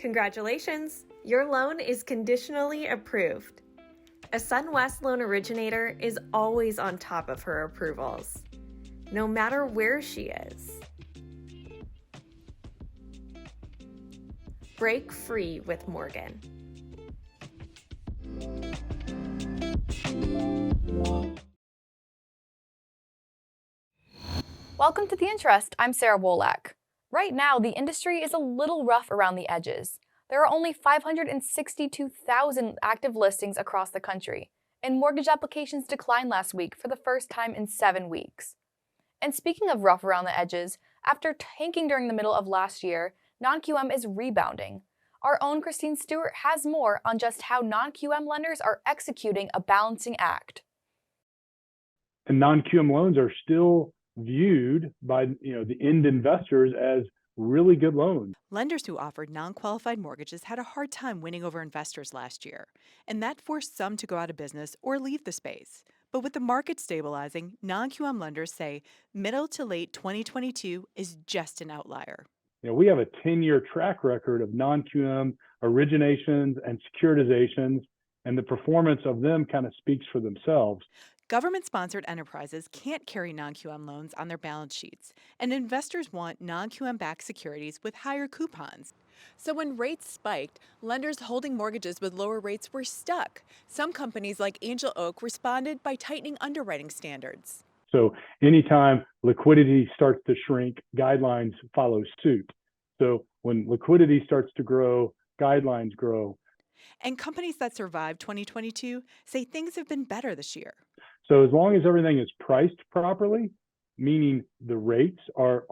Congratulations! Your loan is conditionally approved. A SunWest loan originator is always on top of her approvals, no matter where she is. Break free with Morgan. Welcome to The Interest. I'm Sarah Wolak. Right now, the industry is a little rough around the edges. There are only 562,000 active listings across the country, and mortgage applications declined last week for the first time in 7 weeks. And speaking of rough around the edges, after tanking during the middle of last year, non-QM is rebounding. Our own Christine Stewart has more on just how non-QM lenders are executing a balancing act. And non-QM loans are still viewed by the end investors as really good loans. Lenders who offered non-qualified mortgages had a hard time winning over investors last year, and that forced some to go out of business or leave the space. But with the market stabilizing, non-QM lenders say middle to late 2022 is just an outlier. We have a 10-year track record of non-QM originations and securitizations, and the performance of them kind of speaks for themselves. Government-sponsored enterprises can't carry non-QM loans on their balance sheets, and investors want non-QM-backed securities with higher coupons. So when rates spiked, lenders holding mortgages with lower rates were stuck. Some companies like Angel Oak responded by tightening underwriting standards. So anytime liquidity starts to shrink, guidelines follow suit. So when liquidity starts to grow, guidelines grow. And companies that survived 2022 say things have been better this year. So as long as everything is priced properly, meaning the rates are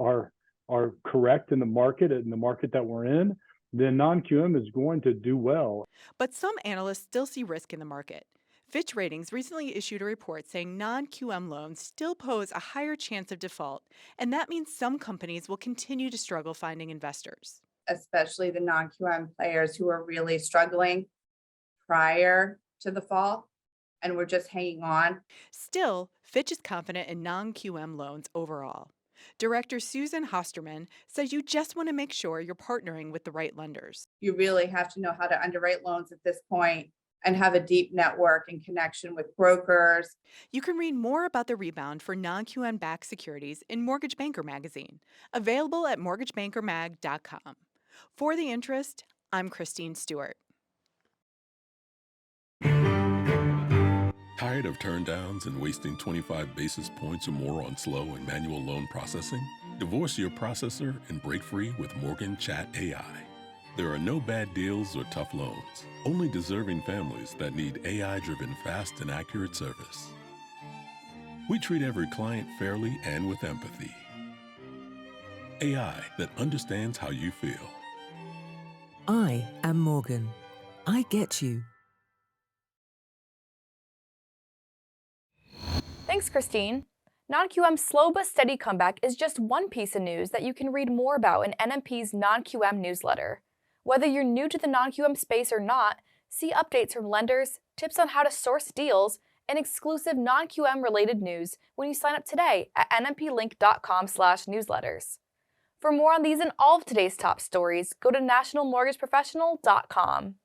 correct in the market that we're in, then non-QM is going to do well. But some analysts still see risk in the market. Fitch Ratings recently issued a report saying non-QM loans still pose a higher chance of default, and that means some companies will continue to struggle finding investors. Especially the non-QM players who are really struggling prior to the fall, and we're just hanging on. Still, Fitch is confident in non-QM loans overall. Director Susan Hosterman says you just want to make sure you're partnering with the right lenders. You really have to know how to underwrite loans at this point and have a deep network and connection with brokers. You can read more about the rebound for non-QM-backed securities in Mortgage Banker magazine, available at mortgagebankermag.com. For The Interest, I'm Christine Stewart. Tired of turndowns and wasting 25 basis points or more on slow and manual loan processing? Divorce your processor and break free with Morgan Chat AI. There are no bad deals or tough loans, only deserving families that need AI-driven fast and accurate service. We treat every client fairly and with empathy. AI that understands how you feel. I am Morgan. I get you. Thanks, Christine. Non-QM's slow but steady comeback is just one piece of news that you can read more about in NMP's non-QM newsletter. Whether you're new to the non-QM space or not, see updates from lenders, tips on how to source deals, and exclusive non-QM related news when you sign up today at nmplink.com/newsletters. For more on these and all of today's top stories, go to nationalmortgageprofessional.com.